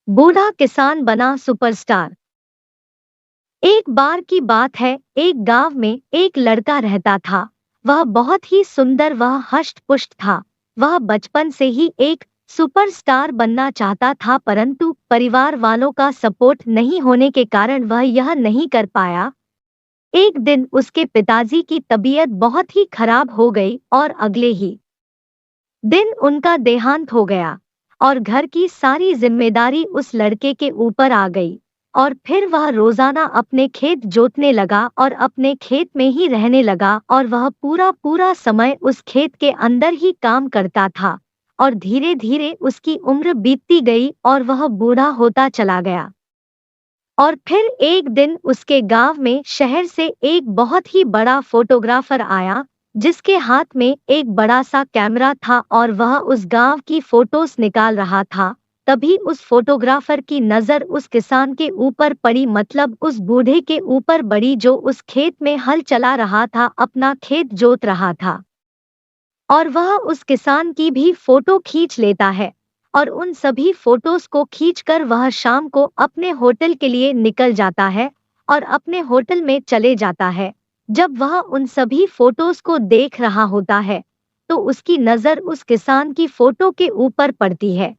बूढ़ा किसान बना सुपरस्टार। एक बार की बात है, एक गांव में एक लड़का रहता था। वह बहुत ही सुंदर, वह हष्ट-पुष्ट था। वह बचपन से ही एक सुपरस्टार बनना चाहता था, परंतु परिवार वालों का सपोर्ट नहीं होने के कारण वह यह नहीं कर पाया। एक दिन उसके पिताजी की तबीयत बहुत ही खराब हो गई और अगले ही दिन उनका देहांत हो गया और घर की सारी जिम्मेदारी उस लड़के के ऊपर आ गई। और फिर वह रोजाना अपने खेत जोतने लगा और अपने खेत में ही रहने लगा और वह पूरा पूरा समय उस खेत के अंदर ही काम करता था। और धीरे धीरे उसकी उम्र बीतती गई और वह बूढ़ा होता चला गया। और फिर एक दिन उसके गांव में शहर से एक बहुत ही बड़ा फोटोग्राफर आया, जिसके हाथ में एक बड़ा सा कैमरा था और वह उस गांव की फोटोज निकाल रहा था। तभी उस फोटोग्राफर की नजर उस किसान के ऊपर पड़ी, मतलब उस बूढ़े के ऊपर बड़ी, जो उस खेत में हल चला रहा था, अपना खेत जोत रहा था। और वह उस किसान की भी फोटो खींच लेता है और उन सभी फोटोज को खींचकर वह शाम को अपने होटल के लिए निकल जाता है और अपने होटल में चले जाता है। जब वह उन सभी फोटोज को देख रहा होता है तो उसकी नजर उस किसान की फोटो के ऊपर पड़ती है।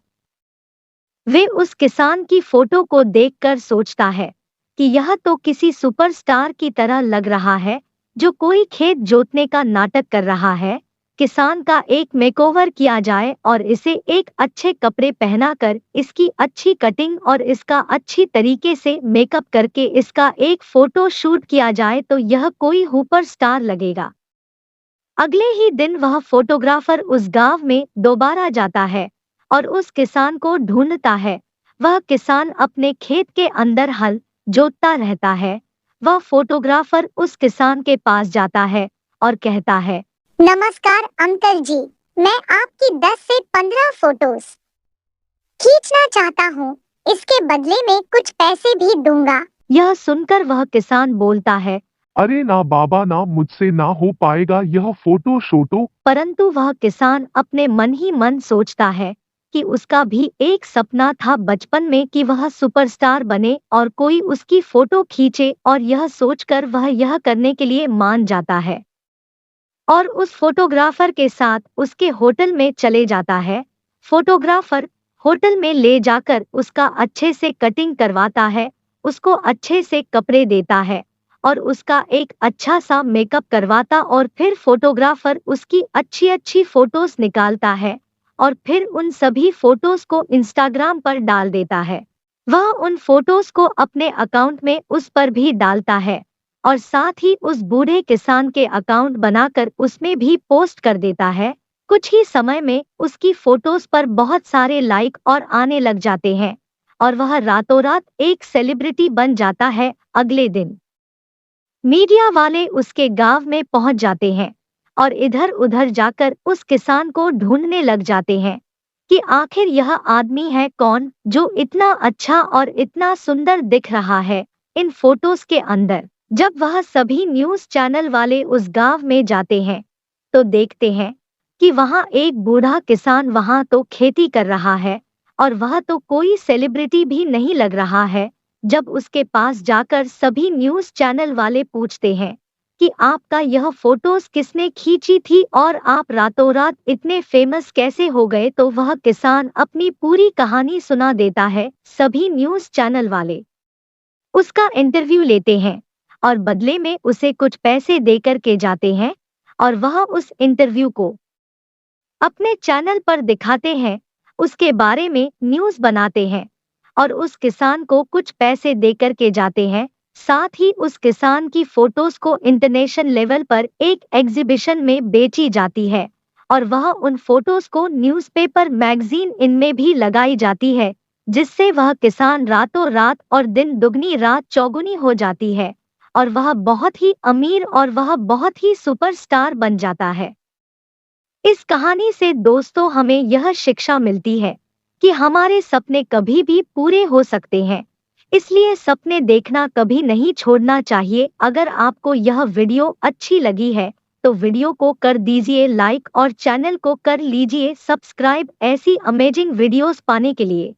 वे उस किसान की फोटो को देखकर सोचता है कि यह तो किसी सुपरस्टार की तरह लग रहा है, जो कोई खेत जोतने का नाटक कर रहा है। किसान का एक मेकओवर किया जाए और इसे एक अच्छे कपड़े पहनाकर, इसकी अच्छी कटिंग और इसका अच्छी तरीके से मेकअप करके इसका एक फोटो शूट किया जाए तो यह कोई सुपरस्टार लगेगा। अगले ही दिन वह फोटोग्राफर उस गांव में दोबारा जाता है और उस किसान को ढूंढता है। वह किसान अपने खेत के अंदर हल जोतता रहता है। वह फोटोग्राफर उस किसान के पास जाता है और कहता है, नमस्कार अंकल जी, मैं आपकी 10 से 15 फोटोज खींचना चाहता हूँ। इसके बदले में कुछ पैसे भी दूंगा। यह सुनकर वह किसान बोलता है, अरे ना बाबा ना, मुझसे ना हो पाएगा यह फोटो शोटो। परंतु वह किसान अपने मन ही मन सोचता है कि उसका भी एक सपना था बचपन में कि वह सुपरस्टार बने और कोई उसकी फोटो खींचे, और यह सोचकर वह यह करने के लिए मान जाता है और उस फोटोग्राफर के साथ उसके होटल में चले जाता है। फोटोग्राफर होटल में ले जाकर उसका अच्छे से कटिंग करवाता है, उसको अच्छे से कपड़े देता है और उसका एक अच्छा सा मेकअप करवाता, और फिर फोटोग्राफर उसकी अच्छी अच्छी फोटोज निकालता है और फिर उन सभी फोटोज को इंस्टाग्राम पर डाल देता है। वह उन फोटोज को अपने अकाउंट में उस पर भी डालता है और साथ ही उस बूढ़े किसान के अकाउंट बनाकर उसमें भी पोस्ट कर देता है। कुछ ही समय में उसकी फोटोज पर बहुत सारे लाइक और आने लग जाते हैं और वह रातों रात एक सेलिब्रिटी बन जाता है। अगले दिन मीडिया वाले उसके गांव में पहुंच जाते हैं और इधर उधर जाकर उस किसान को ढूंढने लग जाते हैं कि आखिर यह आदमी है कौन, जो इतना अच्छा और इतना सुंदर दिख रहा है इन फोटोज के अंदर। जब वह सभी न्यूज़ चैनल वाले उस गांव में जाते हैं तो देखते हैं कि वहां एक बूढ़ा किसान वहां तो खेती कर रहा है और वह तो कोई सेलिब्रिटी भी नहीं लग रहा है। जब उसके पास जाकर सभी न्यूज़ चैनल वाले पूछते हैं कि आपका यह फोटोज किसने खींची थी और आप रातों रात इतने फेमस कैसे हो गए, तो वह किसान अपनी पूरी कहानी सुना देता है। सभी न्यूज़ चैनल वाले उसका इंटरव्यू लेते हैं और बदले में उसे कुछ पैसे देकर के जाते हैं और वह उस इंटरव्यू को अपने चैनल पर दिखाते हैं, उसके बारे में न्यूज़ बनाते हैं और उस किसान को कुछ पैसे देकर के जाते हैं। साथ ही उस किसान की फोटोज को इंटरनेशनल लेवल पर एक एग्जीबिशन में बेची जाती है और वह उन फोटोज को न्यूज़पेपर, मैगजीन इनमें भी लगाई जाती है, जिससे वह किसान रातों रात और दिन दुगनी रात चौगुनी हो जाती है और वह बहुत ही अमीर और वह बहुत ही सुपरस्टार बन जाता है। इस कहानी से दोस्तों हमें यह शिक्षा मिलती है कि हमारे सपने कभी भी पूरे हो सकते हैं, इसलिए सपने देखना कभी नहीं छोड़ना चाहिए। अगर आपको यह वीडियो अच्छी लगी है तो वीडियो को कर दीजिए लाइक और चैनल को कर लीजिए सब्सक्राइब ऐसी अमेजिंग वीडियोस पाने के लिए।